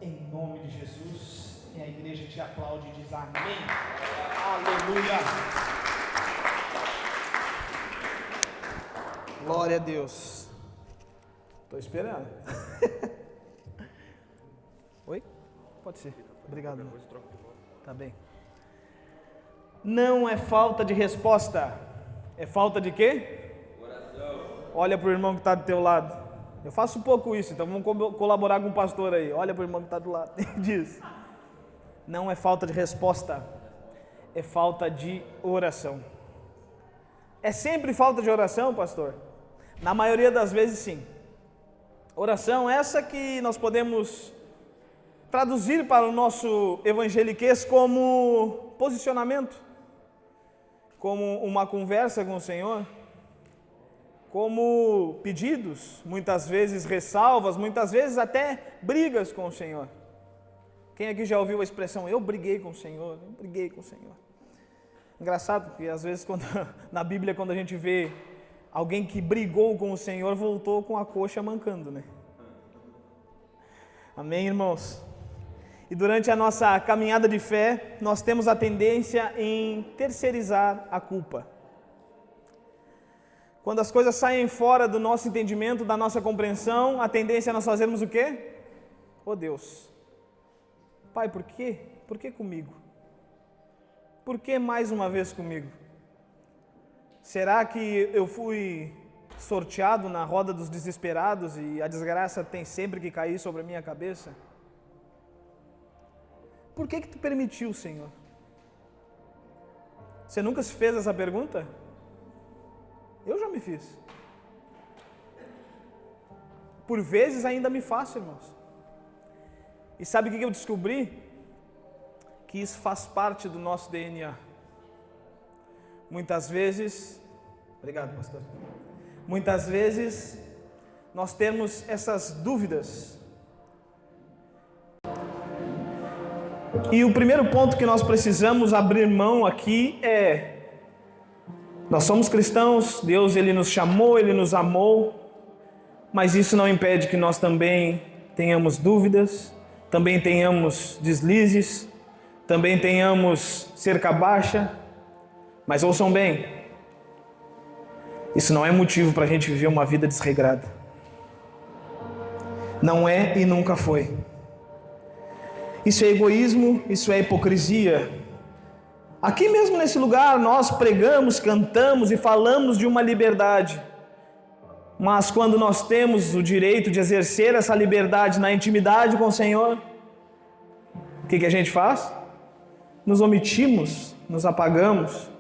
Em nome de Jesus. E a igreja te aplaude e diz amém. Aleluia. Glória a Deus. Estou esperando. Oi? Pode ser. Obrigado. Tá bem. Não é falta de resposta. É falta de quê? Oração. Olha para o irmão que está do teu lado. Eu faço um pouco isso, então vamos colaborar com o pastor aí. Olha para o irmão que está do lado e diz: não é falta de resposta, é falta de oração. É sempre falta de oração, pastor? Na maioria das vezes, sim. Oração essa que nós podemos traduzir para o nosso evangeliquez como posicionamento, como uma conversa com o Senhor, como pedidos, muitas vezes ressalvas, muitas vezes até brigas com o Senhor. Quem aqui já ouviu a expressão, eu briguei com o Senhor, eu briguei com o Senhor? Engraçado que às vezes na Bíblia, quando a gente vê alguém que brigou com o Senhor, voltou com a coxa mancando, né? Amém, irmãos? E durante a nossa caminhada de fé, nós temos a tendência em terceirizar a culpa. Quando as coisas saem fora do nosso entendimento, da nossa compreensão, a tendência é nós fazermos o quê? Oh Deus, Pai, por quê? Por que comigo? Por que mais uma vez comigo? Será que eu fui sorteado na roda dos desesperados e a desgraça tem sempre que cair sobre a minha cabeça? Por que tu permitiu, Senhor? Você nunca se fez essa pergunta? Eu já me fiz. Por vezes ainda me faço, irmãos. E sabe o que eu descobri? Que isso faz parte do nosso DNA. Muitas vezes, obrigado, pastor. Muitas vezes nós temos essas dúvidas. E o primeiro ponto que nós precisamos abrir mão aqui é: nós somos cristãos, Deus ele nos chamou, Ele nos amou, mas isso não impede que nós também tenhamos dúvidas, também tenhamos deslizes, também tenhamos cerca baixa. Mas ouçam bem, isso não é motivo para a gente viver uma vida desregrada. Não é e nunca foi. Isso é egoísmo, isso é hipocrisia. Aqui mesmo nesse lugar nós pregamos, cantamos e falamos de uma liberdade. Mas quando nós temos o direito de exercer essa liberdade na intimidade com o Senhor, o que a gente faz? Nos omitimos, nos apagamos.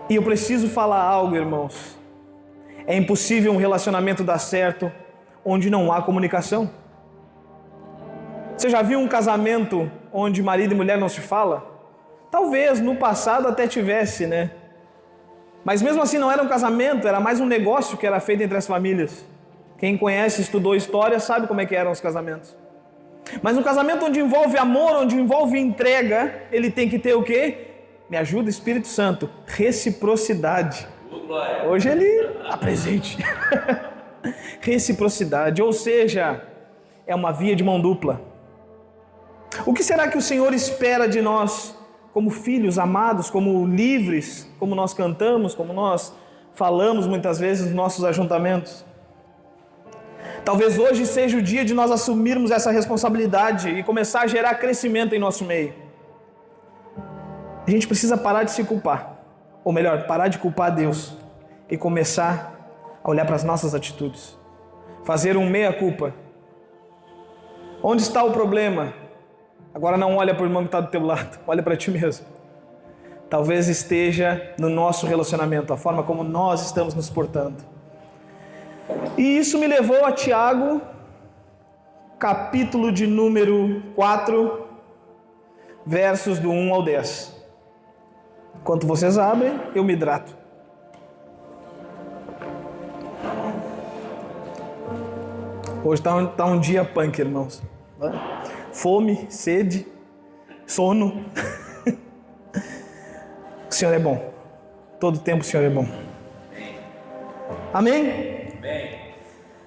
E eu preciso falar algo, irmãos. É impossível um relacionamento dar certo onde não há comunicação. Você já viu um casamento onde marido e mulher não se falam? Talvez no passado até tivesse, né? Mas mesmo assim não era um casamento, era mais um negócio que era feito entre as famílias. Quem conhece, estudou história, sabe como é que eram os casamentos. Mas um casamento onde envolve amor, onde envolve entrega, ele tem que ter o quê? Me ajuda, Espírito Santo. Reciprocidade. Hoje ele está presente. Reciprocidade, ou seja, é uma via de mão dupla. O que será que o Senhor espera de nós, como filhos amados, como livres, como nós cantamos, como nós falamos muitas vezes nos nossos ajuntamentos? Talvez hoje seja o dia de nós assumirmos essa responsabilidade e começar a gerar crescimento em nosso meio. A gente precisa parar de se culpar, ou melhor, parar de culpar Deus e começar a olhar para as nossas atitudes, fazer um meia-culpa. Onde está o problema? Agora não olha para o irmão que está do teu lado, olha para ti mesmo. Talvez esteja no nosso relacionamento, a forma como nós estamos nos portando. E isso me levou a Tiago, capítulo de número 4, versos do 1 ao 10. Enquanto vocês abrem, eu me hidrato. Hoje está um dia punk, irmãos. Fome, sede, sono. O Senhor é bom. Todo tempo o Senhor é bom. Amém? Amém.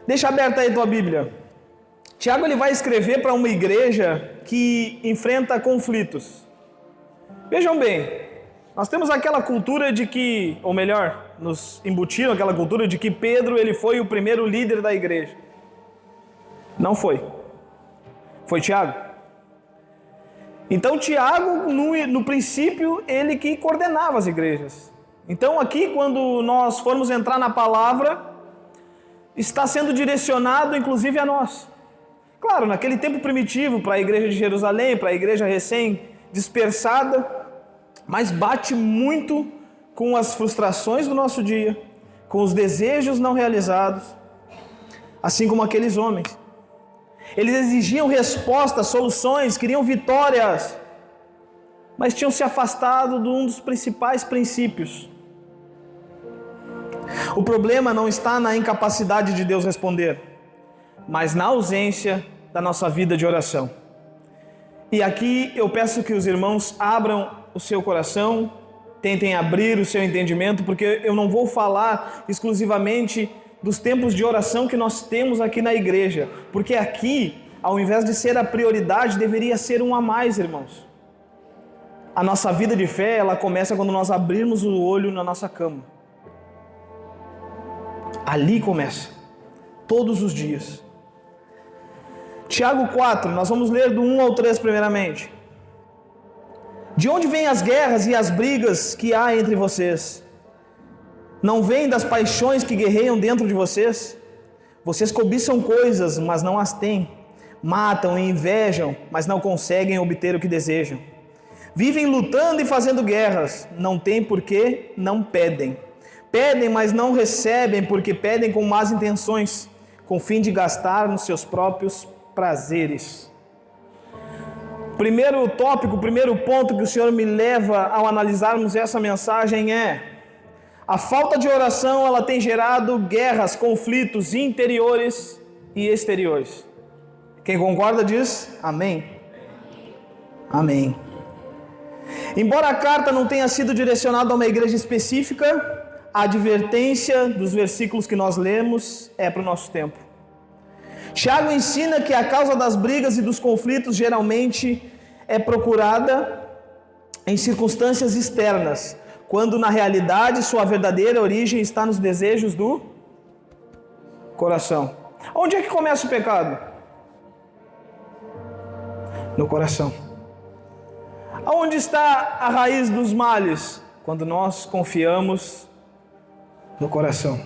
Deixa aberta aí tua Bíblia. Tiago ele vai escrever para uma igreja que enfrenta conflitos. Vejam bem, nós temos aquela cultura de que, ou melhor, nos embutiram aquela cultura de que Pedro ele foi o primeiro líder da igreja. Não foi. Foi Tiago. Então Tiago, no princípio, ele que coordenava as igrejas. Então aqui, quando nós formos entrar na palavra, está sendo direcionado inclusive a nós. Claro, naquele tempo primitivo, para a igreja de Jerusalém, para a igreja recém-dispersada, mas bate muito com as frustrações do nosso dia, com os desejos não realizados, assim como aqueles homens. Eles exigiam respostas, soluções, queriam vitórias, mas tinham se afastado de um dos principais princípios. O problema não está na incapacidade de Deus responder, mas na ausência da nossa vida de oração. E aqui eu peço que os irmãos abram o seu coração, tentem abrir o seu entendimento, porque eu não vou falar exclusivamente dos tempos de oração que nós temos aqui na igreja, porque aqui, ao invés de ser a prioridade, deveria ser um a mais, irmãos. A nossa vida de fé, ela começa quando nós abrirmos o olho na nossa cama. Ali começa, todos os dias. Tiago 4, nós vamos ler do 1 ao 3 primeiramente. De onde vêm as guerras e as brigas que há entre vocês? Não vêm das paixões que guerreiam dentro de vocês? Vocês cobiçam coisas, mas não as têm. Matam e invejam, mas não conseguem obter o que desejam. Vivem lutando e fazendo guerras, não têm porque não pedem. Pedem, mas não recebem porque pedem com más intenções, com o fim de gastar nos seus próprios prazeres. Primeiro tópico, primeiro ponto que o Senhor me leva ao analisarmos essa mensagem é: a falta de oração, ela tem gerado guerras, conflitos interiores e exteriores. Quem concorda diz amém. Amém. Embora a carta não tenha sido direcionada a uma igreja específica, a advertência dos versículos que nós lemos é para o nosso tempo. Tiago ensina que a causa das brigas e dos conflitos geralmente é procurada em circunstâncias externas, quando na realidade sua verdadeira origem está nos desejos do coração. Onde é que começa o pecado? No coração. Aonde está a raiz dos males? Quando nós confiamos no coração,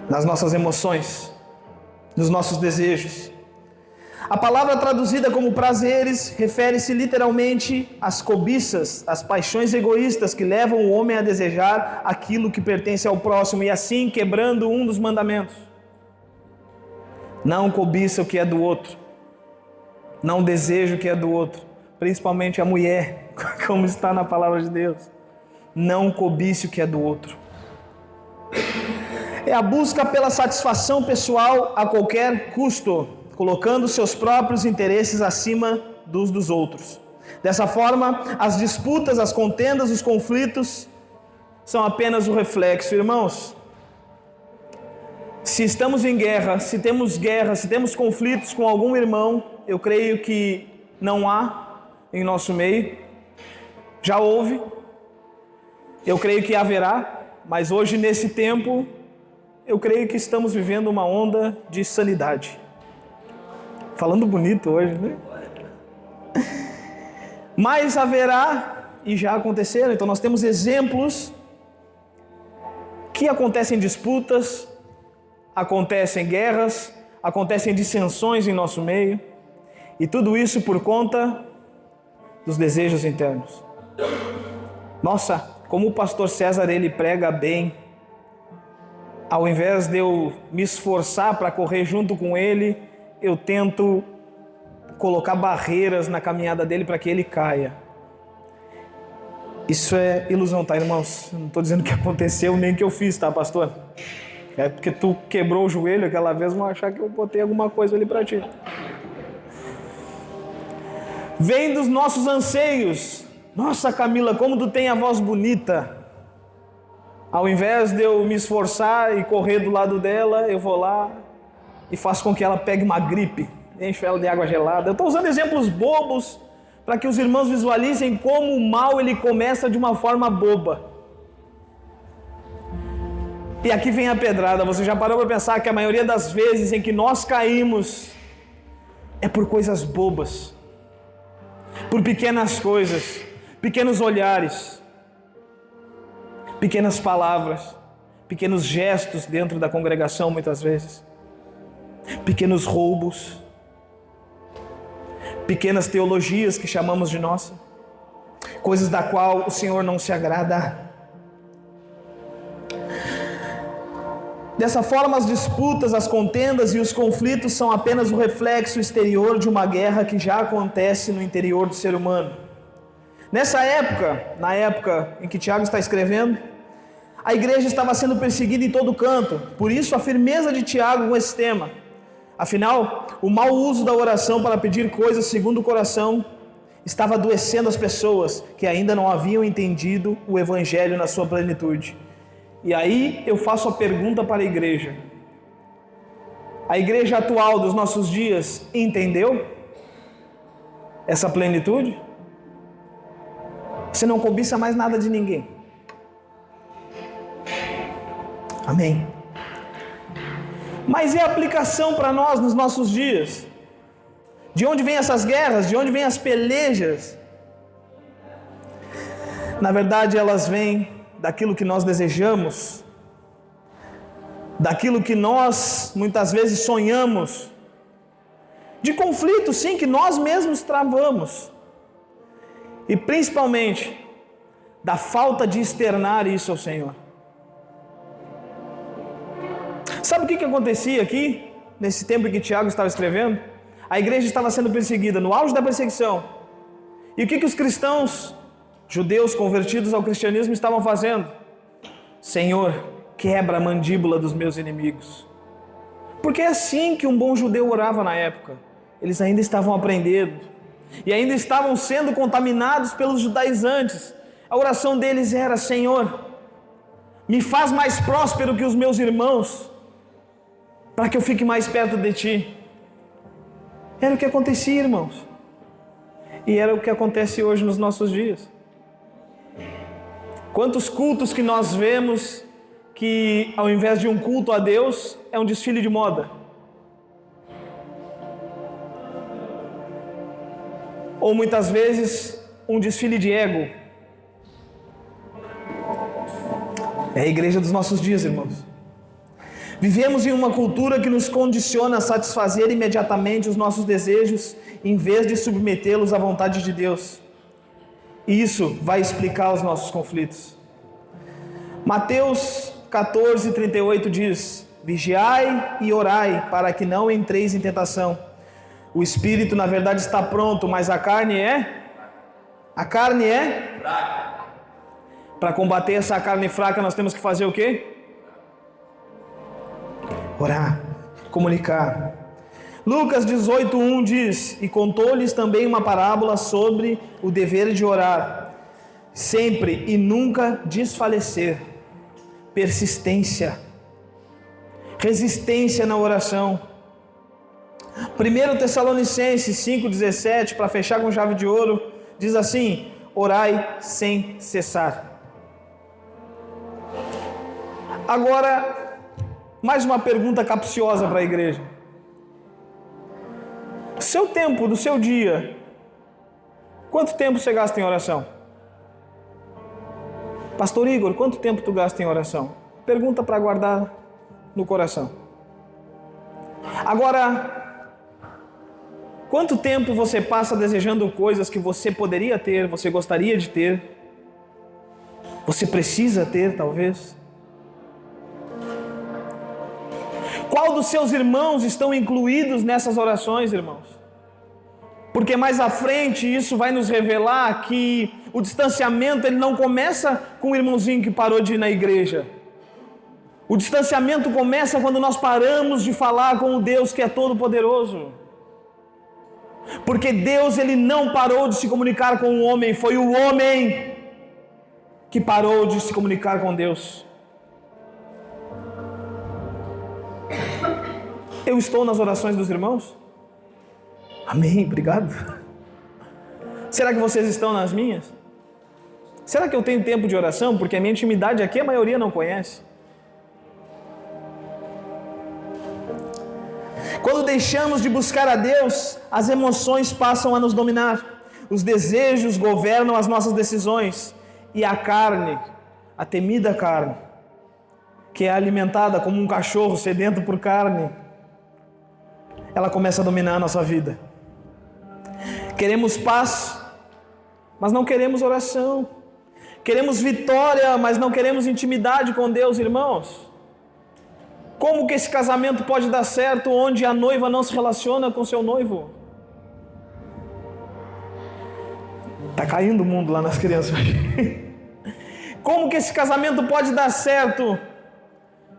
nas nossas emoções, nos nossos desejos. A palavra traduzida como prazeres refere-se literalmente às cobiças, às paixões egoístas que levam o homem a desejar aquilo que pertence ao próximo e assim quebrando um dos mandamentos. Não cobiça o que é do outro, não deseja o que é do outro, principalmente a mulher, como está na palavra de Deus. Não cobice o que é do outro. É a busca pela satisfação pessoal a qualquer custo, colocando seus próprios interesses acima dos outros. Dessa forma, as disputas, as contendas, os conflitos são apenas o reflexo. Irmãos, se estamos em guerra, se temos conflitos com algum irmão, eu creio que não há em nosso meio. Já houve, eu creio que haverá, mas hoje nesse tempo, eu creio que estamos vivendo uma onda de sanidade. Falando bonito hoje, né? Mas haverá, e já aconteceram, então nós temos exemplos que acontecem disputas, acontecem guerras, acontecem dissensões em nosso meio, e tudo isso por conta dos desejos internos. Nossa, como o pastor César ele prega bem. Ao invés de eu me esforçar para correr junto com ele, eu tento colocar barreiras na caminhada dele para que ele caia. Isso é ilusão, tá, irmãos? Eu não estou dizendo que aconteceu nem que eu fiz, tá, pastor? É porque tu quebrou o joelho aquela vez, vão achar que eu botei alguma coisa ali para ti. Vem dos nossos anseios. Nossa, Camila, como tu tem a voz bonita. Ao invés de eu me esforçar e correr do lado dela, eu vou lá e faz com que ela pegue uma gripe, enche ela de água gelada. Eu estou usando exemplos bobos para que os irmãos visualizem como o mal ele começa de uma forma boba. E aqui vem a pedrada. Você já parou para pensar que a maioria das vezes em que nós caímos é por coisas bobas, por pequenas coisas, pequenos olhares, pequenas palavras, pequenos gestos dentro da congregação muitas vezes, pequenos roubos, pequenas teologias que chamamos de nossa, coisas da qual o Senhor não se agrada. Dessa forma, as disputas, as contendas e os conflitos são apenas o reflexo exterior de uma guerra que já acontece no interior do ser humano. Nessa época, na época em que Tiago está escrevendo, a igreja estava sendo perseguida em todo canto. Por isso a firmeza de Tiago com esse tema. Afinal, o mau uso da oração para pedir coisas segundo o coração estava adoecendo as pessoas que ainda não haviam entendido o evangelho na sua plenitude. E aí eu faço a pergunta para a igreja. A igreja atual dos nossos dias entendeu essa plenitude? Você não cobiça mais nada de ninguém. Amém. Mas e a aplicação para nós nos nossos dias? De onde vêm essas guerras? De onde vêm as pelejas? Na verdade, elas vêm daquilo que nós desejamos, daquilo que nós muitas vezes sonhamos, de conflitos, sim, que nós mesmos travamos, e principalmente da falta de externar isso ao Senhor. Sabe o que acontecia aqui, nesse tempo em que Tiago estava escrevendo? A igreja estava sendo perseguida, no auge da perseguição. E o que os cristãos, judeus convertidos ao cristianismo, estavam fazendo? Senhor, quebra a mandíbula dos meus inimigos. Porque é assim que um bom judeu orava na época. Eles ainda estavam aprendendo. E ainda estavam sendo contaminados pelos judaizantes. A oração deles era: Senhor, me faz mais próspero que os meus irmãos, para que eu fique mais perto de Ti. Era o que acontecia, irmãos. E era o que acontece hoje nos nossos dias. Quantos cultos que nós vemos que, ao invés de um culto a Deus, é um desfile de moda. Ou muitas vezes, um desfile de ego. É a igreja dos nossos dias, irmãos. Vivemos em uma cultura que nos condiciona a satisfazer imediatamente os nossos desejos, em vez de submetê-los à vontade de Deus. E isso vai explicar os nossos conflitos. Mateus 14:38 diz: Vigiai e orai, para que não entreis em tentação. O espírito, na verdade, está pronto, mas a carne é? A carne é? Fraca. Para combater essa carne fraca, nós temos que fazer o quê? Orar, comunicar. Lucas 18:1 diz: E contou-lhes também uma parábola sobre o dever de orar, sempre e nunca desfalecer. Persistência, resistência na oração. 1 Tessalonicenses 5:17, para fechar com chave de ouro, diz assim: Orai sem cessar. Agora, mais uma pergunta capciosa para a igreja. Seu tempo do seu dia, quanto tempo você gasta em oração? Pastor Igor, quanto tempo tu gasta em oração? Pergunta para guardar no coração. Agora, quanto tempo você passa desejando coisas que você poderia ter, você gostaria de ter, você precisa ter, talvez? Qual dos seus irmãos estão incluídos nessas orações, irmãos? Porque mais à frente isso vai nos revelar que o distanciamento ele não começa com o irmãozinho que parou de ir na igreja. O distanciamento começa quando nós paramos de falar com o Deus que é todo poderoso. Porque Deus ele não parou de se comunicar com o homem, foi o homem que parou de se comunicar com Deus. Eu estou nas orações dos irmãos? Amém, obrigado. Será que vocês estão nas minhas? Será que eu tenho tempo de oração? Porque a minha intimidade aqui a maioria não conhece. Quando deixamos de buscar a Deus, as emoções passam a nos dominar. Os desejos governam as nossas decisões. E a carne, a temida carne, que é alimentada como um cachorro sedento por carne, ela começa a dominar a nossa vida. Queremos paz, mas não queremos oração. Queremos vitória, mas não queremos intimidade com Deus, irmãos. Como que esse casamento pode dar certo onde a noiva não se relaciona com seu noivo? Está caindo o mundo lá nas crianças. Como que esse casamento pode dar certo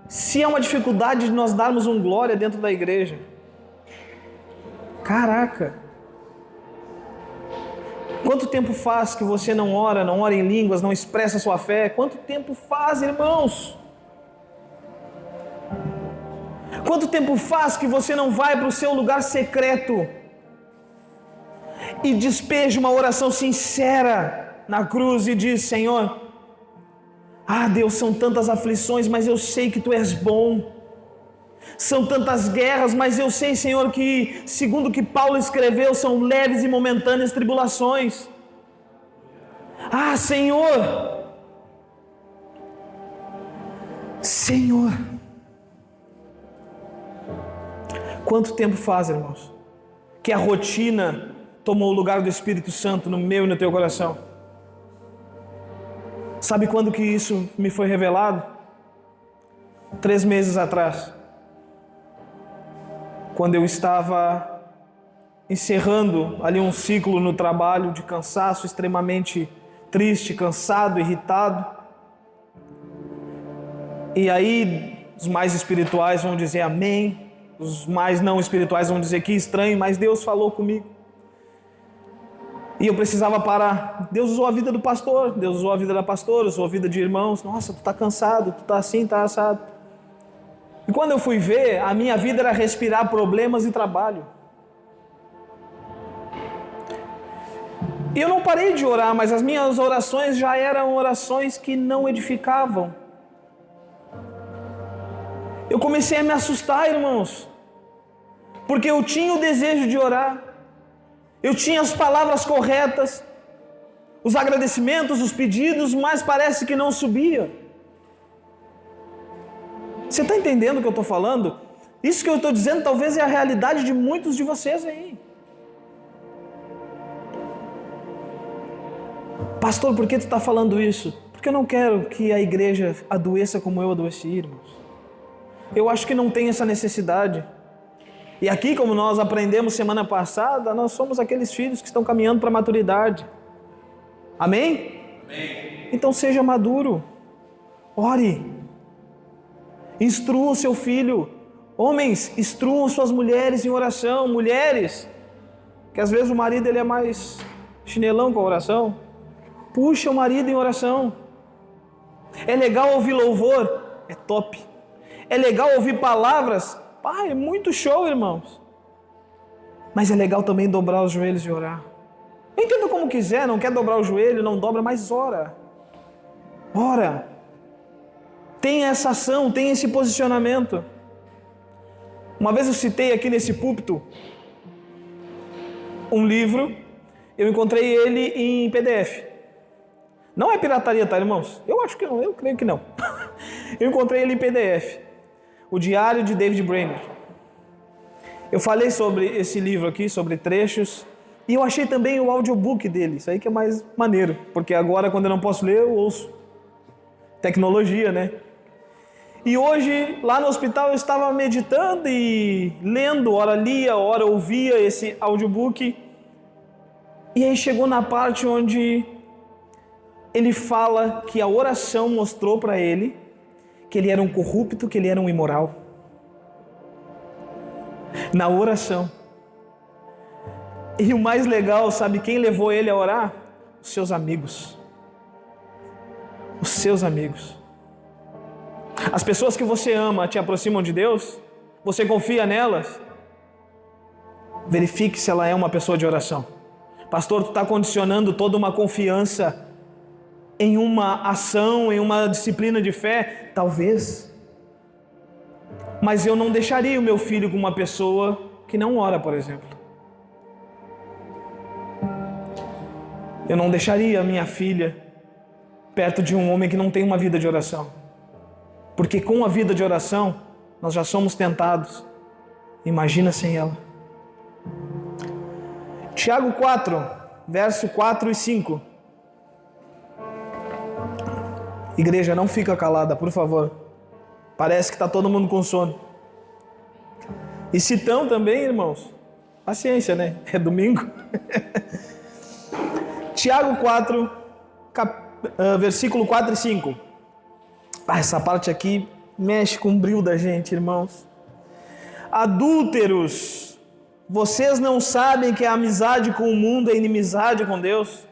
se é uma dificuldade de nós darmos um glória dentro da igreja? Caraca! Quanto tempo faz que você não ora em línguas, não expressa a sua fé? Quanto tempo faz, irmãos? Quanto tempo faz que você não vai para o seu lugar secreto e despeja uma oração sincera na cruz e diz: Senhor, Deus, são tantas aflições, mas eu sei que Tu és bom. São tantas guerras, mas eu sei, Senhor, que, segundo o que Paulo escreveu, são leves e momentâneas tribulações. Senhor, Senhor. Quanto tempo faz, irmãos, que a rotina tomou o lugar do Espírito Santo no meu e no teu coração? Sabe quando que isso me foi revelado? 3 meses atrás. Quando eu estava encerrando ali um ciclo no trabalho de cansaço, extremamente triste, cansado, irritado. E aí os mais espirituais vão dizer amém. Os mais não espirituais vão dizer que estranho, mas Deus falou comigo. E eu precisava parar. Deus usou a vida do pastor, Deus usou a vida da pastora, usou a vida de irmãos. Nossa, tu tá cansado, tu tá assim, tá assado. E quando eu fui ver, a minha vida era respirar problemas e trabalho. E eu não parei de orar, mas as minhas orações já eram orações que não edificavam. Eu comecei a me assustar, irmãos, porque eu tinha o desejo de orar, eu tinha as palavras corretas, os agradecimentos, os pedidos, mas parece que não subia. Você está entendendo o que eu estou falando? Isso que eu estou dizendo talvez é a realidade de muitos de vocês aí. Pastor, por que tu está falando isso? Porque eu não quero que a igreja adoeça como eu adoeci, irmãos. Eu acho que não tem essa necessidade. E aqui, como nós aprendemos semana passada, nós somos aqueles filhos que estão caminhando para a maturidade. Amém? Amém. Então seja maduro. Ore. Instrua o seu filho. Homens, instruam suas mulheres em oração. Mulheres, que às vezes o marido ele é mais chinelão com a oração. Puxa o marido em oração. É legal ouvir louvor? É top. É legal ouvir palavras? É muito show, irmãos. Mas é legal também dobrar os joelhos e orar. Entenda como quiser, não quer dobrar o joelho, não dobra, mas ora. Ora. Tenha essa ação, tenha esse posicionamento. Uma vez eu citei aqui nesse púlpito um livro, eu encontrei ele em PDF. Não é pirataria, tá, irmãos? Eu acho que não, eu creio que não. Eu encontrei ele em PDF. O Diário de David Brainerd. Eu falei sobre esse livro aqui, sobre trechos, e eu achei também o audiobook dele, isso aí que é mais maneiro, porque agora quando eu não posso ler, eu ouço. Tecnologia, né? E hoje, lá no hospital, eu estava meditando e lendo, ora lia, ora ouvia esse audiobook, e aí chegou na parte onde ele fala que a oração mostrou para ele que ele era um corrupto, que ele era um imoral. Na oração. E o mais legal, sabe quem levou ele a orar? Os seus amigos. Os seus amigos. As pessoas que você ama te aproximam de Deus? Você confia nelas? Verifique se ela é uma pessoa de oração. Pastor, tu está condicionando toda uma confiança em uma ação, em uma disciplina de fé? Talvez. Mas eu não deixaria o meu filho com uma pessoa que não ora, por exemplo. Eu não deixaria a minha filha perto de um homem que não tem uma vida de oração. Porque com a vida de oração, nós já somos tentados. Imagina sem ela. Tiago 4, verso 4 e 5. Igreja, não fica calada, por favor. Parece que está todo mundo com sono. E se estão também, irmãos, paciência, né? É domingo. Tiago 4, versículo 4 e 5. Essa parte aqui mexe com o brilho da gente, irmãos. Adúlteros, vocês não sabem que a amizade com o mundo é inimizade com Deus?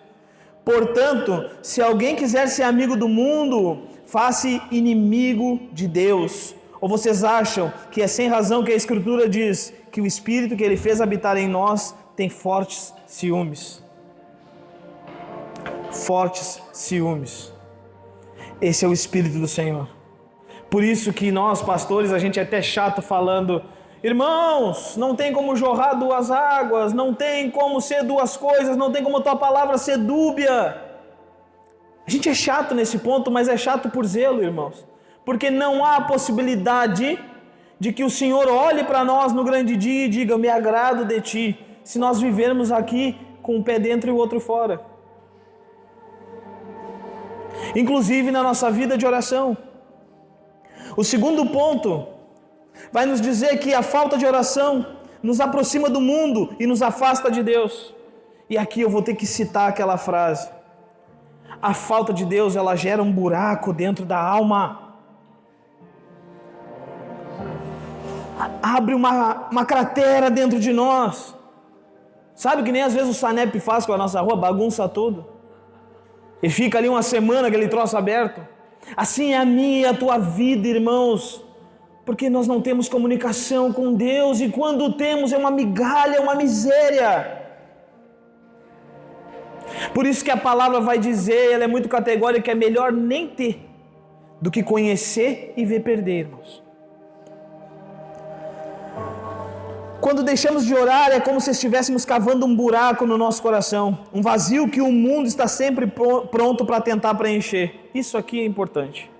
Portanto, se alguém quiser ser amigo do mundo, faça inimigo de Deus. Ou vocês acham que é sem razão que a Escritura diz que o Espírito que Ele fez habitar em nós tem fortes ciúmes? Fortes ciúmes. Esse é o Espírito do Senhor. Por isso que nós, pastores, a gente é até chato falando: irmãos, não tem como jorrar duas águas, não tem como ser duas coisas, não tem como a tua palavra ser dúbia. A gente é chato nesse ponto, mas é chato por zelo, irmãos. Porque não há possibilidade de que o Senhor olhe para nós no grande dia e diga: me agrado de ti, se nós vivermos aqui com um pé dentro e o outro fora. Inclusive na nossa vida de oração. O segundo ponto vai nos dizer que a falta de oração nos aproxima do mundo e nos afasta de Deus. E aqui eu vou ter que citar aquela frase: a falta de Deus, ela gera um buraco dentro da alma. Abre uma cratera dentro de nós. Sabe que nem às vezes o Sanep faz com a nossa rua, bagunça tudo. E fica ali uma semana aquele troço aberto. Assim é a minha e a tua vida, irmãos. Porque nós não temos comunicação com Deus. E quando temos é uma migalha, uma miséria. Por isso que a palavra vai dizer, ela é muito categórica, que é melhor nem ter do que conhecer e ver perder, irmãos. Quando deixamos de orar, é como se estivéssemos cavando um buraco no nosso coração, um vazio que o mundo está sempre pronto para tentar preencher. Isso aqui é importante.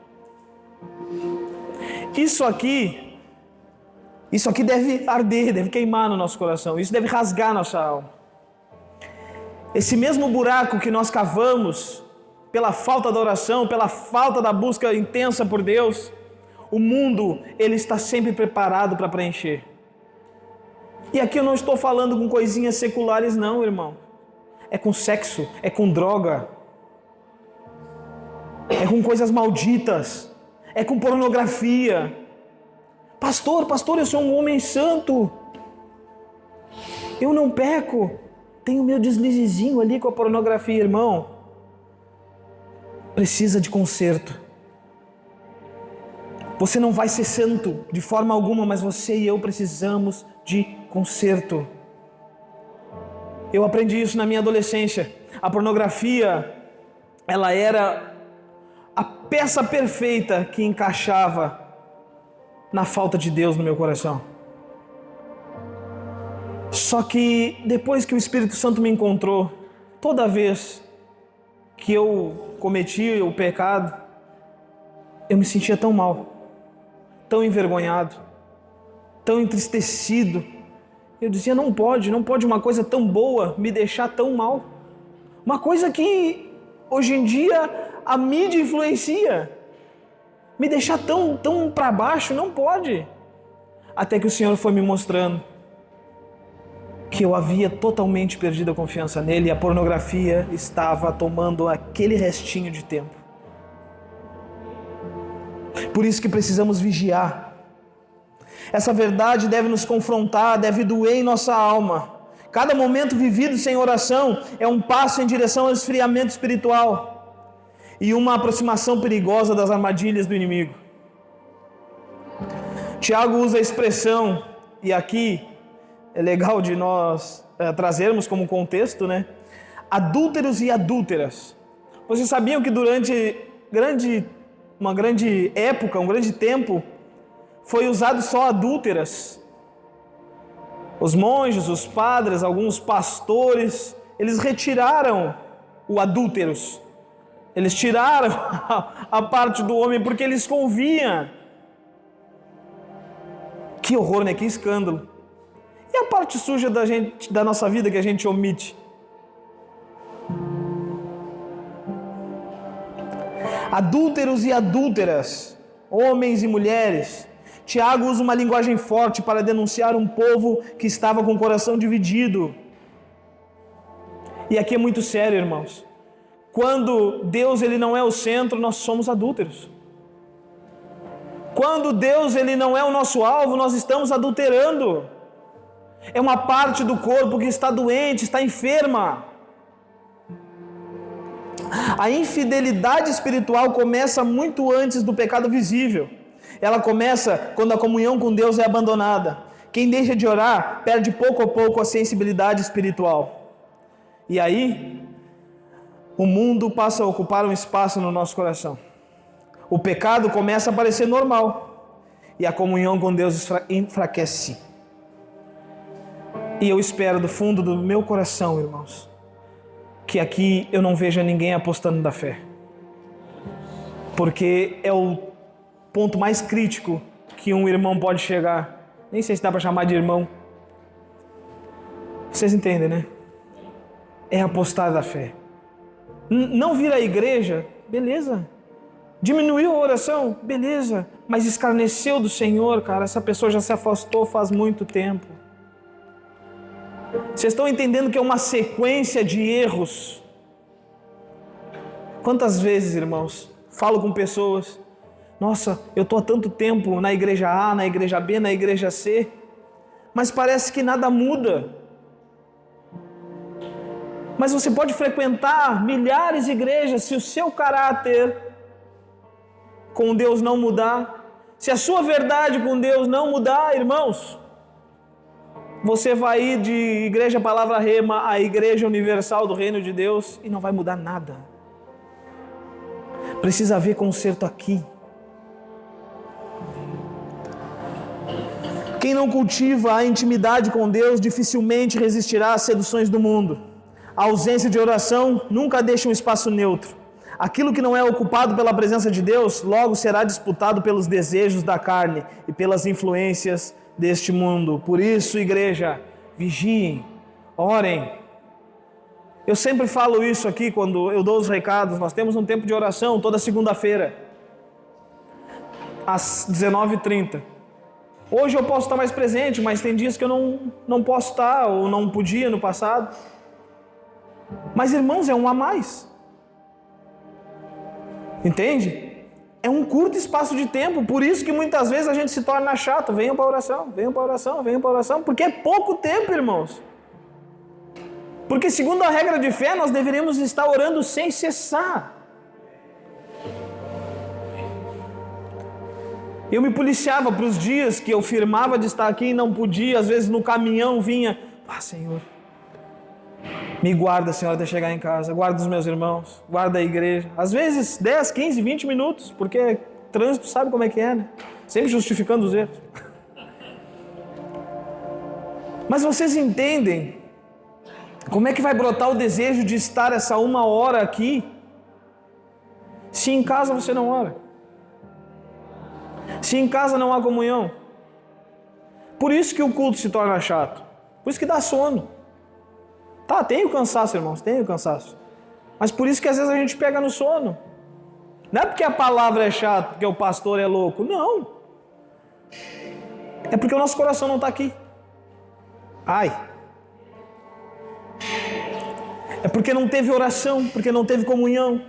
Isso aqui deve arder, deve queimar no nosso coração, isso deve rasgar nossa alma. Esse mesmo buraco que nós cavamos pela falta da oração, pela falta da busca intensa por Deus, o mundo, ele está sempre preparado para preencher. E aqui eu não estou falando com coisinhas seculares não, irmão. É com sexo, é com droga, é com coisas malditas, é com pornografia. Pastor, eu sou um homem santo, eu não peco, tenho meu deslizezinho ali com a pornografia, irmão. Precisa de conserto. Você não vai ser santo de forma alguma, mas você e eu precisamos de conserto. Eu aprendi isso na minha adolescência. A pornografia, ela era a peça perfeita que encaixava na falta de Deus no meu coração. Só que depois que o Espírito Santo me encontrou, toda vez que eu cometi o pecado, eu me sentia tão mal, tão envergonhado, tão entristecido. Eu dizia, não pode uma coisa tão boa me deixar tão mal. Uma coisa que hoje em dia a mídia influencia, me deixar tão para baixo, não pode. Até que o Senhor foi me mostrando que eu havia totalmente perdido a confiança nele e a pornografia estava tomando aquele restinho de tempo. Por isso que precisamos vigiar. Essa verdade deve nos confrontar, deve doer em nossa alma. Cada momento vivido sem oração é um passo em direção ao esfriamento espiritual e uma aproximação perigosa das armadilhas do inimigo. Tiago usa a expressão, e aqui é legal de nós trazermos como contexto, né? Adúlteros e adúlteras. Vocês sabiam que durante uma grande época, um grande tempo, foi usado só adúlteras? Os monges, os padres, alguns pastores, eles retiraram o adúlteros. Eles tiraram a parte do homem porque eles convinha. Que horror, né? Que escândalo. E a parte suja da nossa vida que a gente omite? Adúlteros e adúlteras, homens e mulheres. Tiago usa uma linguagem forte para denunciar um povo que estava com o coração dividido. E aqui é muito sério, irmãos. Quando Deus ele não é o centro, nós somos adúlteros. Quando Deus ele não é o nosso alvo, nós estamos adulterando. É uma parte do corpo que está doente, está enferma. A infidelidade espiritual começa muito antes do pecado visível. Ela começa quando a comunhão com Deus é abandonada. Quem deixa de orar perde pouco a pouco a sensibilidade espiritual. E aí, o mundo passa a ocupar um espaço no nosso coração. O pecado começa a parecer normal. E a comunhão com Deus enfraquece. E eu espero do fundo do meu coração, irmãos, que aqui eu não veja ninguém apostando da fé. Porque é o ponto mais crítico que um irmão pode chegar. Nem sei se dá para chamar de irmão. Vocês entendem, né? É apostar da fé. Não vir à igreja, beleza. Diminuiu a oração, beleza. Mas escarneceu do Senhor, cara. Essa pessoa já se afastou faz muito tempo. Vocês estão entendendo que é uma sequência de erros? Quantas vezes, irmãos, falo com pessoas: nossa, eu estou há tanto tempo na igreja A, na igreja B, na igreja C, mas parece que nada muda. Mas você pode frequentar milhares de igrejas, se o seu caráter com Deus não mudar, se a sua verdade com Deus não mudar, irmãos, você vai ir de igreja Palavra Rema à igreja universal do reino de Deus e não vai mudar nada. Precisa haver conserto aqui. Quem não cultiva a intimidade com Deus dificilmente resistirá às seduções do mundo. A ausência de oração nunca deixa um espaço neutro. Aquilo que não é ocupado pela presença de Deus, logo será disputado pelos desejos da carne e pelas influências deste mundo. Por isso, igreja, vigiem, orem. Eu sempre falo isso aqui quando eu dou os recados. Nós temos um tempo de oração toda segunda-feira, às 19h30. Hoje eu posso estar mais presente, mas tem dias que eu não posso estar, ou não podia no passado. Mas, irmãos, é um a mais. Entende? É um curto espaço de tempo, por isso que muitas vezes a gente se torna chato. Venham para a oração, venham para a oração, venham para a oração, porque é pouco tempo, irmãos. Porque segundo a regra de fé, nós deveríamos estar orando sem cessar. Eu me policiava para os dias que eu firmava de estar aqui e não podia, às vezes no caminhão vinha: Senhor, me guarda, Senhor, até chegar em casa, guarda os meus irmãos, guarda a igreja. Às vezes 10, 15, 20 minutos, porque trânsito sabe como é que é, né? Sempre justificando os erros. Mas vocês entendem como é que vai brotar o desejo de estar essa 1 hora aqui, se em casa você não ora? Se em casa não há comunhão? Por isso que o culto se torna chato, por isso que dá sono. Tá, tem o cansaço, irmãos, tem o cansaço. Mas por isso que às vezes a gente pega no sono. Não é porque a palavra é chata, porque o pastor é louco. Não. É porque o nosso coração não está aqui. É porque não teve oração, porque não teve comunhão.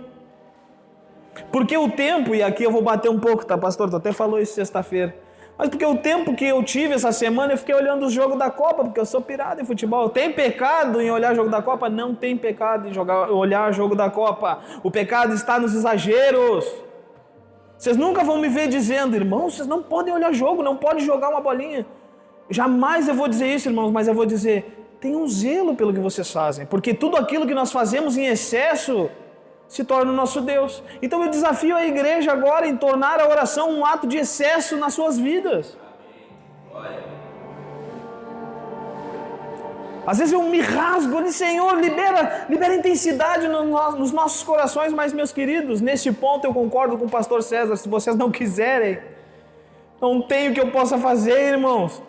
Porque o tempo, e aqui eu vou bater um pouco, tá, pastor? Tu até falou isso sexta-feira. Mas porque o tempo que eu tive essa semana, eu fiquei olhando os jogos da Copa, porque eu sou pirado em futebol. Tem pecado em olhar jogo da Copa? Não tem pecado em olhar jogo da Copa. O pecado está nos exageros. Vocês nunca vão me ver dizendo, irmãos, vocês não podem olhar jogo, não podem jogar uma bolinha. Jamais eu vou dizer isso, irmãos, mas eu vou dizer, tenham zelo pelo que vocês fazem, porque tudo aquilo que nós fazemos em excesso se torna o nosso Deus. Então eu desafio a igreja agora em tornar a oração um ato de excesso nas suas vidas. Às vezes eu me rasgo ali, Senhor, libera intensidade nos nossos corações, mas meus queridos, neste ponto eu concordo com o pastor César, se vocês não quiserem, não tem o que eu possa fazer, irmãos.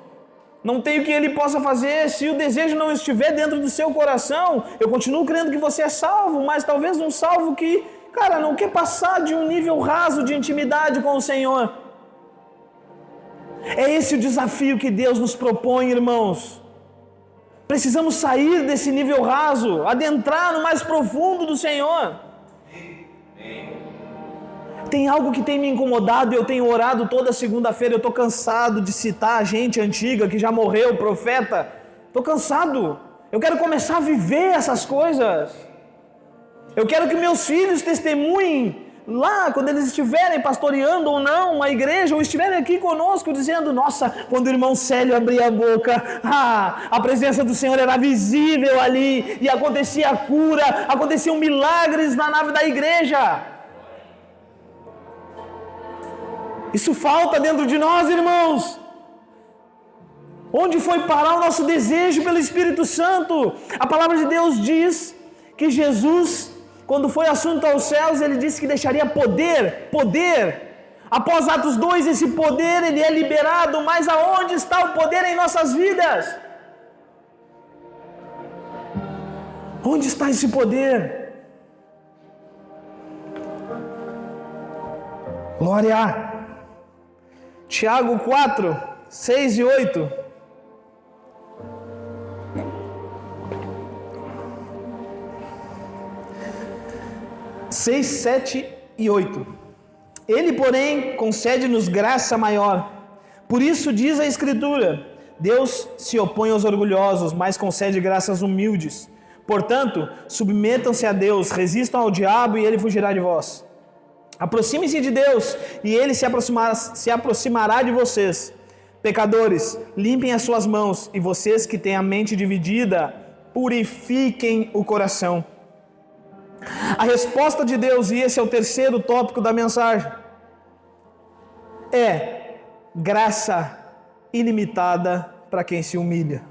Não tem o que ele possa fazer. Se o desejo não estiver dentro do seu coração, eu continuo crendo que você é salvo, mas talvez um salvo que, cara, não quer passar de um nível raso de intimidade com o Senhor. É esse o desafio que Deus nos propõe, irmãos. Precisamos sair desse nível raso, adentrar no mais profundo do Senhor. Tem algo que tem me incomodado, eu tenho orado toda segunda-feira, eu estou cansado de citar a gente antiga que já morreu, profeta. Estou cansado. Eu quero começar a viver essas coisas. Eu quero que meus filhos testemunhem lá, quando eles estiverem pastoreando ou não uma igreja, ou estiverem aqui conosco, dizendo, nossa, quando o irmão Célio abria a boca, a presença do Senhor era visível ali, e acontecia a cura, aconteciam milagres na nave da igreja. Isso falta dentro de nós, irmãos. Onde foi parar o nosso desejo pelo Espírito Santo? A palavra de Deus diz que Jesus, quando foi assunto aos céus, ele disse que deixaria poder. Após Atos 2, esse poder ele é liberado, mas aonde está o poder em nossas vidas? Onde está esse poder? Glória! Tiago 4, 6 e 8. Seis, 7 e 8. Ele, porém, concede-nos graça maior. Por isso diz a Escritura, Deus se opõe aos orgulhosos, mas concede graças aos humildes. Portanto, submetam-se a Deus, resistam ao diabo e ele fugirá de vós. Aproxime-se de Deus e ele se aproximará de vocês. Pecadores, limpem as suas mãos, e vocês que têm a mente dividida, purifiquem o coração. A resposta de Deus, e esse é o terceiro tópico da mensagem, é graça ilimitada para quem se humilha.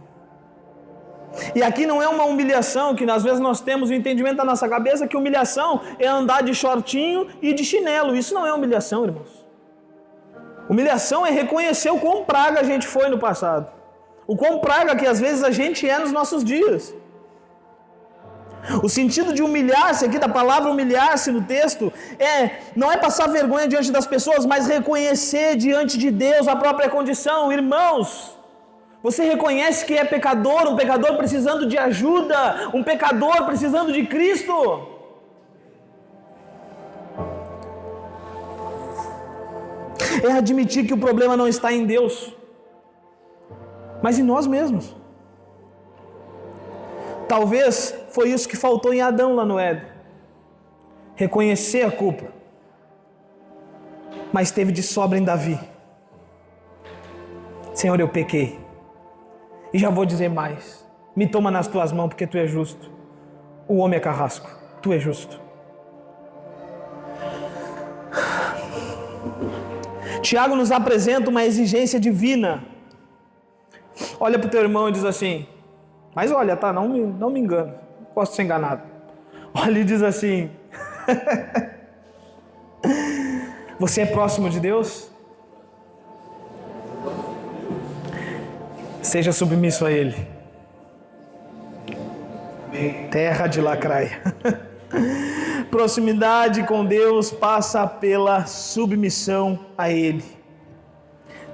E aqui não é uma humilhação que às vezes nós temos o entendimento da nossa cabeça que humilhação é andar de shortinho e de chinelo. Isso não é humilhação, irmãos. Humilhação é reconhecer o quão praga a gente foi no passado. O quão praga que às vezes a gente é nos nossos dias. O sentido de humilhar-se aqui, da palavra humilhar-se no texto, não é passar vergonha diante das pessoas, mas reconhecer diante de Deus a própria condição. Irmãos, você reconhece que é pecador, um pecador precisando de ajuda, um pecador precisando de Cristo. É admitir que o problema não está em Deus, mas em nós mesmos. Talvez foi isso que faltou em Adão lá no Éden. Reconhecer a culpa. Mas teve de sobra em Davi. Senhor, eu pequei. E já vou dizer mais. Me toma nas tuas mãos porque tu és justo. O homem é carrasco. Tu és justo. Tiago nos apresenta uma exigência divina. Olha para o teu irmão e diz assim, mas olha, tá, não me engano, posso ser enganado. Olha e diz assim, você é próximo de Deus? Seja submisso a Ele. Terra de lacraia. Proximidade com Deus passa pela submissão a Ele.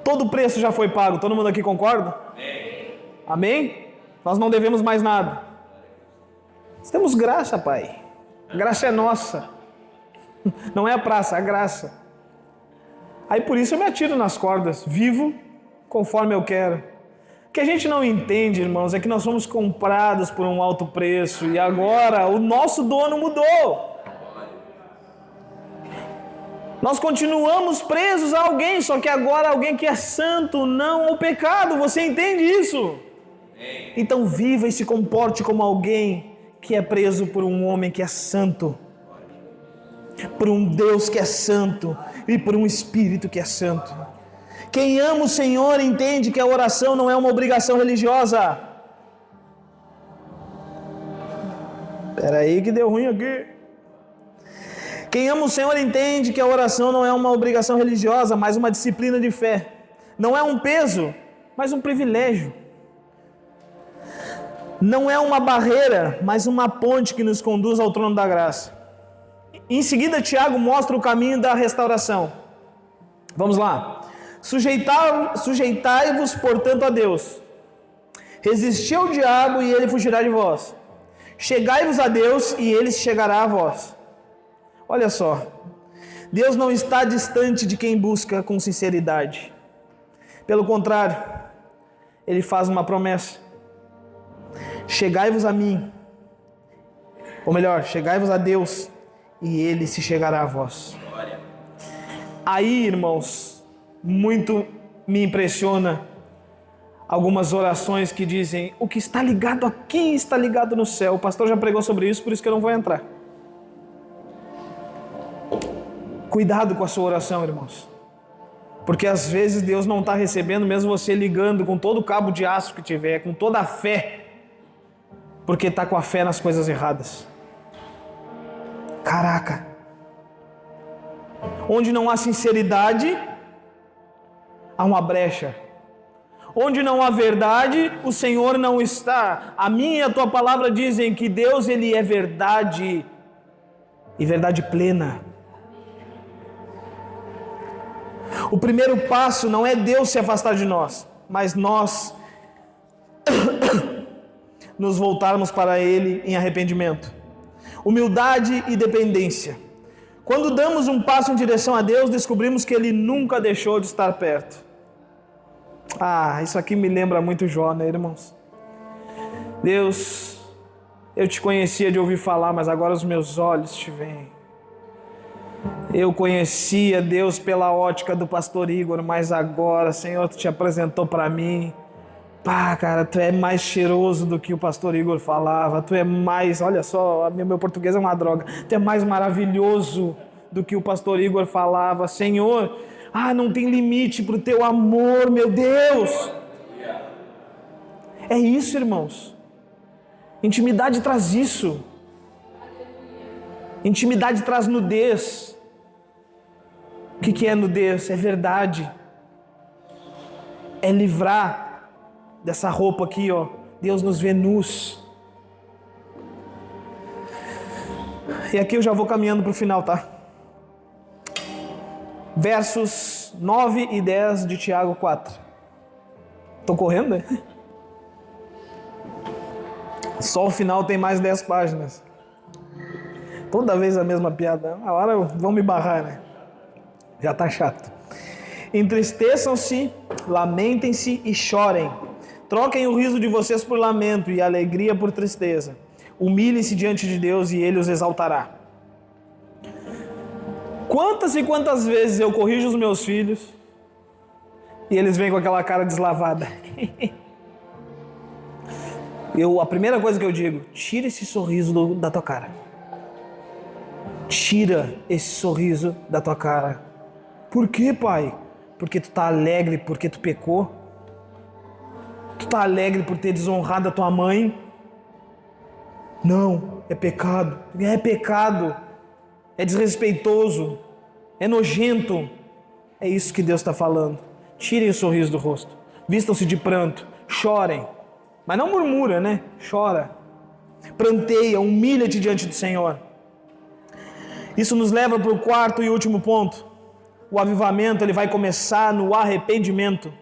Todo o preço já foi pago, todo mundo aqui concorda? Amém? Nós não devemos mais nada. Nós temos graça, Pai. A graça é nossa. Não é a praça, é a graça. Aí por isso eu me atiro nas cordas, vivo conforme eu quero. O que a gente não entende, irmãos, é que nós somos comprados por um alto preço e agora o nosso dono mudou. Nós continuamos presos a alguém, só que agora alguém que é santo, não ao pecado. Você entende isso? Então viva e se comporte como alguém que é preso por um homem que é santo, por um Deus que é santo e por um Espírito que é santo. Quem ama o Senhor entende que a oração não é uma obrigação religiosa. Espera aí que deu ruim aqui. Quem ama o Senhor entende que a oração não é uma obrigação religiosa, mas uma disciplina de fé. Não é um peso, mas um privilégio. Não é uma barreira, mas uma ponte que nos conduz ao trono da graça. Em seguida, Tiago mostra o caminho da restauração. Vamos lá. Sujeitai-vos, portanto, a Deus. Resisti ao diabo e ele fugirá de vós. Chegai-vos a Deus e ele chegará a vós. Olha só. Deus não está distante de quem busca com sinceridade. Pelo contrário, ele faz uma promessa. Chegai-vos a mim. Ou melhor, chegai-vos a Deus e ele se chegará a vós. Aí, irmãos, muito me impressiona algumas orações que dizem: o que está ligado aqui está ligado no céu. O pastor já pregou sobre isso, por isso que eu não vou entrar. Cuidado com a sua oração, irmãos, porque às vezes Deus não está recebendo, mesmo você ligando com todo o cabo de aço que tiver, com toda a fé, porque está com a fé nas coisas erradas. Caraca! Onde não há sinceridade, há uma brecha. Onde não há verdade, o Senhor não está. A minha e a tua palavra dizem que Deus, Ele é verdade, e verdade plena. O primeiro passo não é Deus se afastar de nós, mas nós nos voltarmos para Ele em arrependimento. Humildade e dependência. Quando damos um passo em direção a Deus, descobrimos que Ele nunca deixou de estar perto. Isso aqui me lembra muito Jó, né, irmãos? Deus, eu te conhecia de ouvir falar, mas agora os meus olhos te veem. Eu conhecia Deus pela ótica do pastor Igor, mas agora, Senhor, tu te apresentou para mim. Cara, tu é mais cheiroso do que o pastor Igor falava. Tu é mais, olha só, meu português é uma droga. Tu é mais maravilhoso do que o pastor Igor falava. Senhor, não tem limite para o teu amor, meu Deus. É isso, irmãos. Intimidade traz isso. Intimidade traz nudez. O que é nudez? É verdade. É livrar dessa roupa aqui, ó. Deus nos vê nus. E aqui eu já vou caminhando para o final, tá? Versos 9 e 10 de Tiago 4. Tô correndo, né? Só o final tem mais 10 páginas. Toda vez a mesma piada. Uma hora vão me barrar, né? Já tá chato. Entristeçam-se, lamentem-se e chorem. Troquem o riso de vocês por lamento e a alegria por tristeza. Humilhem-se diante de Deus e Ele os exaltará. Quantas e quantas vezes eu corrijo os meus filhos e eles vêm com aquela cara deslavada. A primeira coisa que eu digo: tira esse sorriso da tua cara. Tira esse sorriso da tua cara. Por quê, pai? Porque tu tá alegre porque tu pecou? Tu tá alegre por ter desonrado a tua mãe? Não, é pecado. É pecado. É desrespeitoso. É nojento. É isso que Deus está falando. Tirem o sorriso do rosto. Vistam-se de pranto. Chorem. Mas não murmura, né? Chora. Pranteia, humilha-te diante do Senhor. Isso nos leva para o quarto e último ponto. O avivamento, ele vai começar no arrependimento.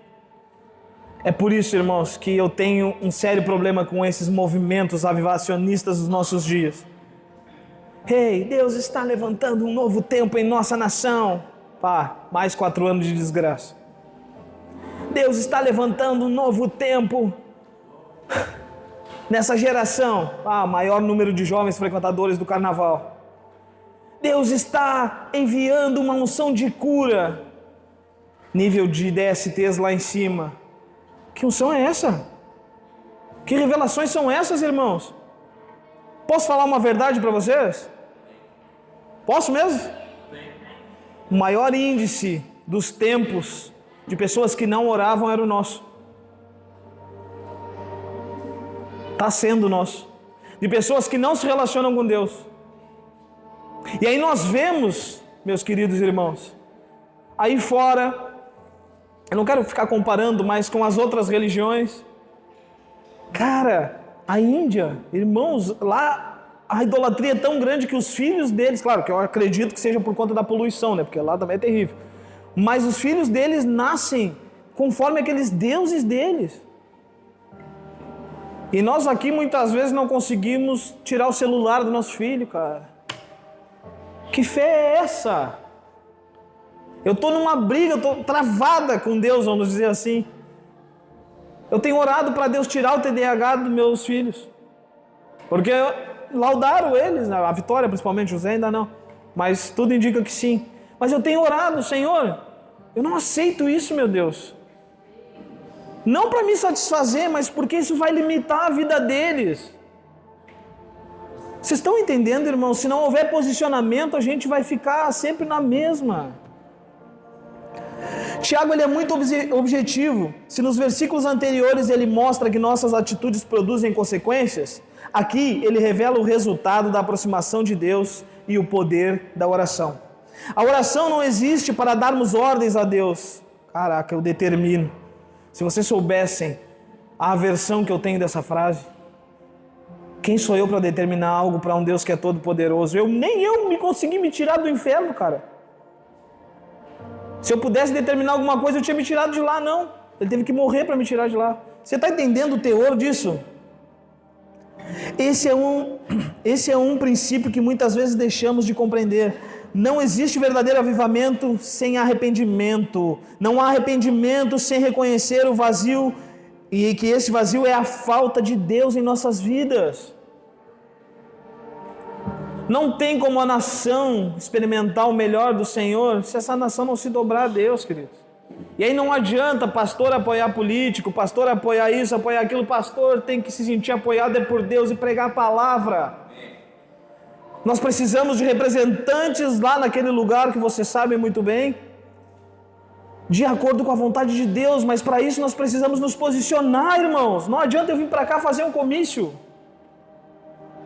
É por isso, irmãos, que eu tenho um sério problema com esses movimentos avivacionistas dos nossos dias. Deus está levantando um novo tempo em nossa nação. Mais 4 anos de desgraça. Deus está levantando um novo tempo nessa geração. Maior número de jovens frequentadores do carnaval. Deus está enviando uma unção de cura. Nível de DSTs lá em cima. Que unção é essa? Que revelações são essas, irmãos? Posso falar uma verdade para vocês? Posso mesmo? O maior índice dos tempos de pessoas que não oravam era o nosso. Está sendo o nosso. De pessoas que não se relacionam com Deus. E aí nós vemos, meus queridos irmãos, aí fora, eu não quero ficar comparando, mas com as outras religiões. Cara, a Índia, irmãos, lá a idolatria é tão grande que os filhos deles, claro que eu acredito que seja por conta da poluição, né? Porque lá também é terrível. Mas os filhos deles nascem conforme aqueles deuses deles. E nós aqui muitas vezes não conseguimos tirar o celular do nosso filho, cara. Que fé é essa? Eu estou numa briga, eu estou travada com Deus, vamos dizer assim. Eu tenho orado para Deus tirar o TDAH dos meus filhos. Porque laudaram eles, a Vitória principalmente, José ainda não. Mas tudo indica que sim. Mas eu tenho orado, Senhor, eu não aceito isso, meu Deus. Não para me satisfazer, mas porque isso vai limitar a vida deles. Vocês estão entendendo, irmãos? Se não houver posicionamento, a gente vai ficar sempre na mesma. Tiago ele é muito objetivo. Se nos versículos anteriores ele mostra que nossas atitudes produzem consequências, aqui ele revela o resultado da aproximação de Deus e o poder da oração. A oração não existe para darmos ordens a Deus. Caraca, eu determino. Se vocês soubessem a aversão que eu tenho dessa frase. Quem sou eu para determinar algo para um Deus que é todo poderoso? Nem eu me consegui me tirar do inferno, cara. Se eu pudesse determinar alguma coisa, eu tinha me tirado de lá, não. Ele teve que morrer para me tirar de lá. Você está entendendo o teor disso? Esse é um princípio que muitas vezes deixamos de compreender. Não existe verdadeiro avivamento sem arrependimento. Não há arrependimento sem reconhecer o vazio, e que esse vazio é a falta de Deus em nossas vidas. Não tem como a nação experimentar o melhor do Senhor se essa nação não se dobrar a Deus, queridos. E aí não adianta pastor apoiar político, pastor apoiar isso, apoiar aquilo. Pastor tem que se sentir apoiado por Deus e pregar a palavra. Nós precisamos de representantes lá naquele lugar que vocês sabem muito bem, de acordo com a vontade de Deus, mas para isso nós precisamos nos posicionar, irmãos. Não adianta eu vir para cá fazer um comício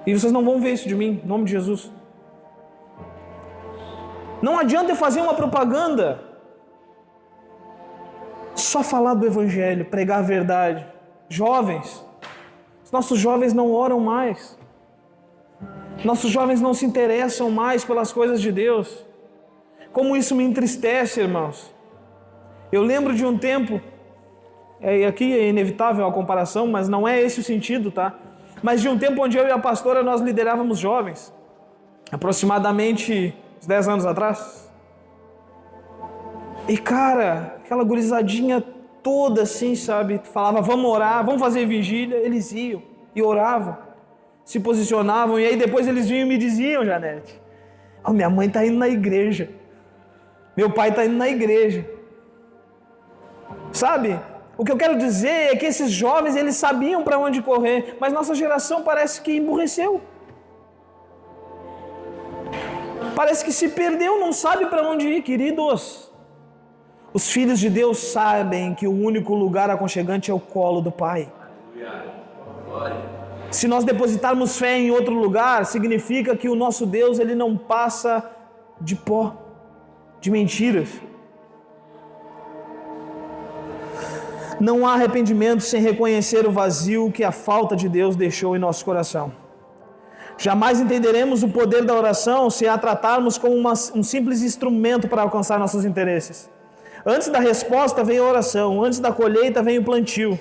e vocês não vão ver isso de mim, em nome de Jesus. Não adianta eu fazer uma propaganda, só falar do Evangelho, pregar a verdade. Jovens, os nossos jovens não oram mais. Nossos jovens não se interessam mais pelas coisas de Deus. Como isso me entristece, irmãos. Eu lembro de um tempo, aqui é inevitável a comparação, mas não é esse o sentido, tá? Mas de um tempo onde eu e a pastora nós liderávamos jovens, aproximadamente uns 10 anos atrás. E cara, aquela gurizadinha toda assim, sabe? Falava, vamos orar, vamos fazer vigília. Eles iam e oravam, se posicionavam, e aí depois eles vinham e me diziam, Janete, minha mãe está indo na igreja, meu pai está indo na igreja. Sabe? O que eu quero dizer é que esses jovens, eles sabiam para onde correr, mas nossa geração parece que emburreceu. Parece que se perdeu, não sabe para onde ir, queridos. Os filhos de Deus sabem que o único lugar aconchegante é o colo do Pai. Se nós depositarmos fé em outro lugar, significa que o nosso Deus, ele não passa de pó, de mentiras. Não há arrependimento sem reconhecer o vazio que a falta de Deus deixou em nosso coração. Jamais entenderemos o poder da oração se a tratarmos como um simples instrumento para alcançar nossos interesses. Antes da resposta vem a oração, antes da colheita vem o plantio.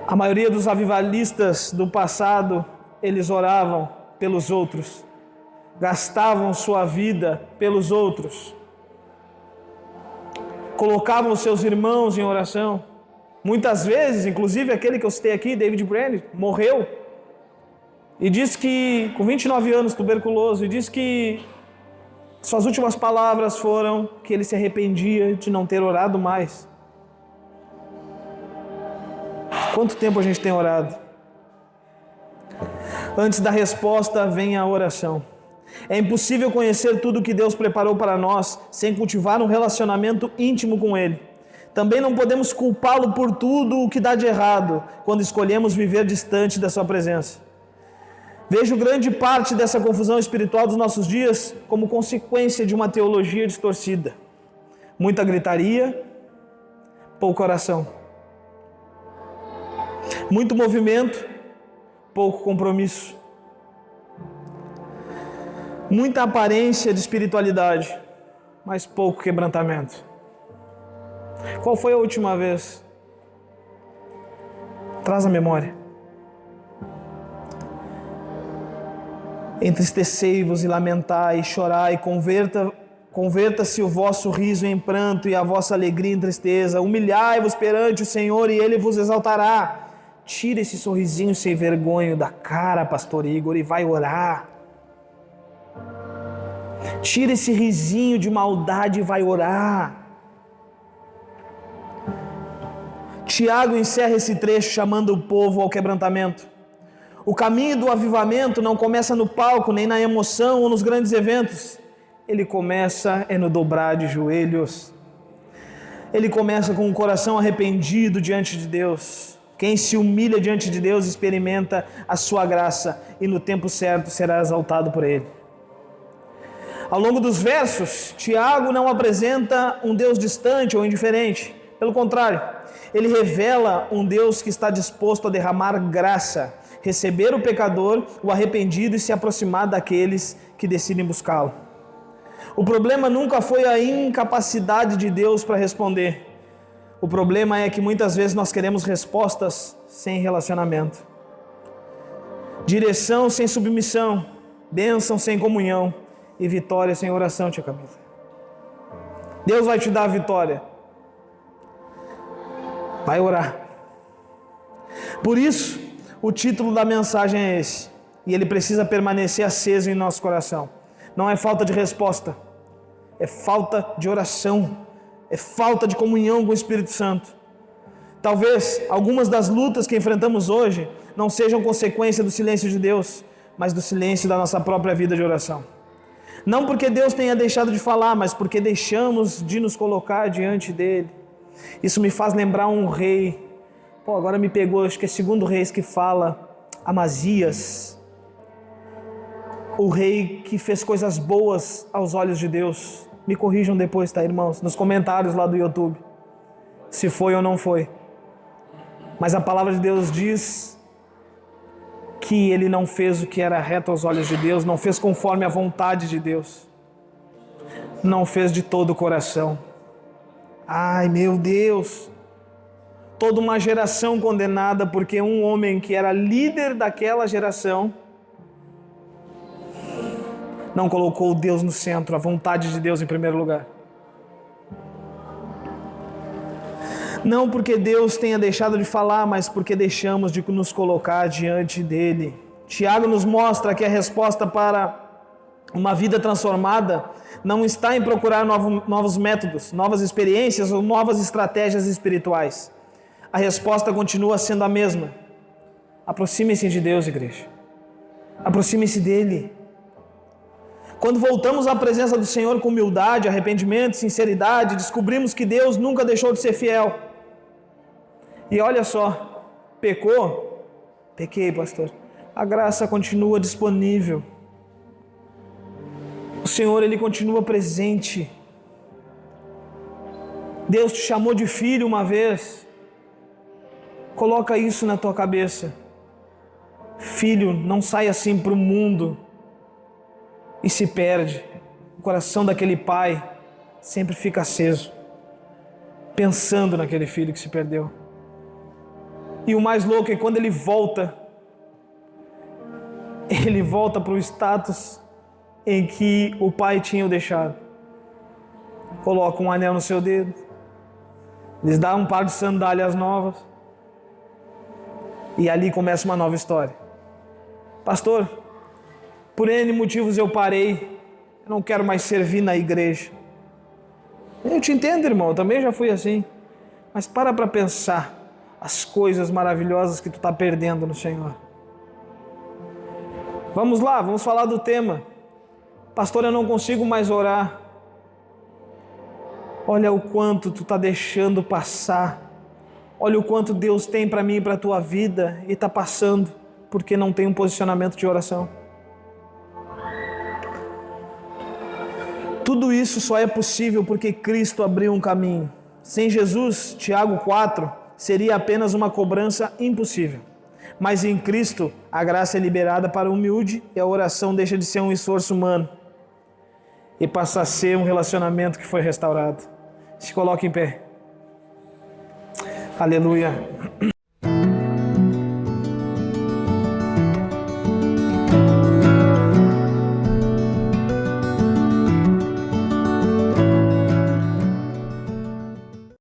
A maioria dos avivalistas do passado, eles oravam pelos outros, gastavam sua vida pelos outros, colocavam os seus irmãos em oração. Muitas vezes, inclusive aquele que eu citei aqui, David Brainerd, morreu e diz que, com 29 anos, tuberculoso, e diz que suas últimas palavras foram que ele se arrependia de não ter orado mais. Quanto tempo a gente tem orado? Antes da resposta vem a oração. É impossível conhecer tudo o que Deus preparou para nós sem cultivar um relacionamento íntimo com Ele. Também não podemos culpá-lo por tudo o que dá de errado quando escolhemos viver distante da sua presença. Vejo grande parte dessa confusão espiritual dos nossos dias como consequência de uma teologia distorcida. Muita gritaria, pouca oração. Muito movimento, pouco compromisso. Muita aparência de espiritualidade, mas pouco quebrantamento. Qual foi a última vez? Traz a memória. Entristecei-vos e lamentai, chorai, converta-se o vosso riso em pranto e a vossa alegria em tristeza. Humilhai-vos perante o Senhor e Ele vos exaltará. Tira esse sorrisinho sem vergonha da cara, pastor Igor, e vai orar. Tira esse risinho de maldade e vai orar. Tiago encerra esse trecho chamando o povo ao quebrantamento. O caminho do avivamento não começa no palco, nem na emoção ou nos grandes eventos. Ele começa no dobrar de joelhos. Ele começa com o coração arrependido diante de Deus. Quem se humilha diante de Deus experimenta a sua graça e no tempo certo será exaltado por Ele. Ao longo dos versos, Tiago não apresenta um Deus distante ou indiferente. Pelo contrário, ele revela um Deus que está disposto a derramar graça, receber o pecador, o arrependido e se aproximar daqueles que decidem buscá-lo. O problema nunca foi a incapacidade de Deus para responder. O problema é que muitas vezes nós queremos respostas sem relacionamento. Direção sem submissão, bênção sem comunhão e vitória sem oração, tia Camila. Deus vai te dar a vitória. Vai orar. Por isso, o título da mensagem é esse. E ele precisa permanecer aceso em nosso coração. Não é falta de resposta. É falta de oração. É falta de comunhão com o Espírito Santo. Talvez algumas das lutas que enfrentamos hoje não sejam consequência do silêncio de Deus, mas do silêncio da nossa própria vida de oração. Não porque Deus tenha deixado de falar, mas porque deixamos de nos colocar diante dele. Isso me faz lembrar um rei. Agora me pegou, acho que é 2 Reis que fala, Amazias. O rei que fez coisas boas aos olhos de Deus. Me corrijam depois, tá, irmãos? Nos comentários lá do YouTube. Se foi ou não foi. Mas a palavra de Deus diz que ele não fez o que era reto aos olhos de Deus, não fez conforme a vontade de Deus. Não fez de todo o coração. Ai, meu Deus! Toda uma geração condenada porque um homem que era líder daquela geração não colocou Deus no centro, a vontade de Deus em primeiro lugar. Não porque Deus tenha deixado de falar, mas porque deixamos de nos colocar diante dele. Tiago nos mostra que a resposta para uma vida transformada não está em procurar novos métodos, novas experiências ou novas estratégias espirituais. A resposta continua sendo a mesma. Aproxime-se de Deus, igreja. Aproxime-se dele. Quando voltamos à presença do Senhor com humildade, arrependimento, sinceridade, descobrimos que Deus nunca deixou de ser fiel. E olha só, pecou? Pequei, pastor. A graça continua disponível. O Senhor, Ele continua presente. Deus te chamou de filho uma vez. Coloca isso na tua cabeça. Filho, não sai assim para o mundo e se perde. O coração daquele pai sempre fica aceso, pensando naquele filho que se perdeu. E o mais louco é quando ele volta para o status em que o pai tinha o deixado. Coloca um anel no seu dedo, lhes dá um par de sandálias novas, e ali começa uma nova história. Pastor, por N motivos eu parei, eu não quero mais servir na igreja. Eu te entendo, irmão, eu também já fui assim. Mas para pensar as coisas maravilhosas que tu está perdendo no Senhor. Vamos lá, vamos falar do tema. Pastor, eu não consigo mais orar. Olha o quanto tu está deixando passar. Olha o quanto Deus tem para mim e para a tua vida e está passando porque não tem um posicionamento de oração. Tudo isso só é possível porque Cristo abriu um caminho. Sem Jesus, Tiago 4, seria apenas uma cobrança impossível. Mas em Cristo, a graça é liberada para o humilde e a oração deixa de ser um esforço humano e passa a ser um relacionamento que foi restaurado. Se coloque em pé. Aleluia.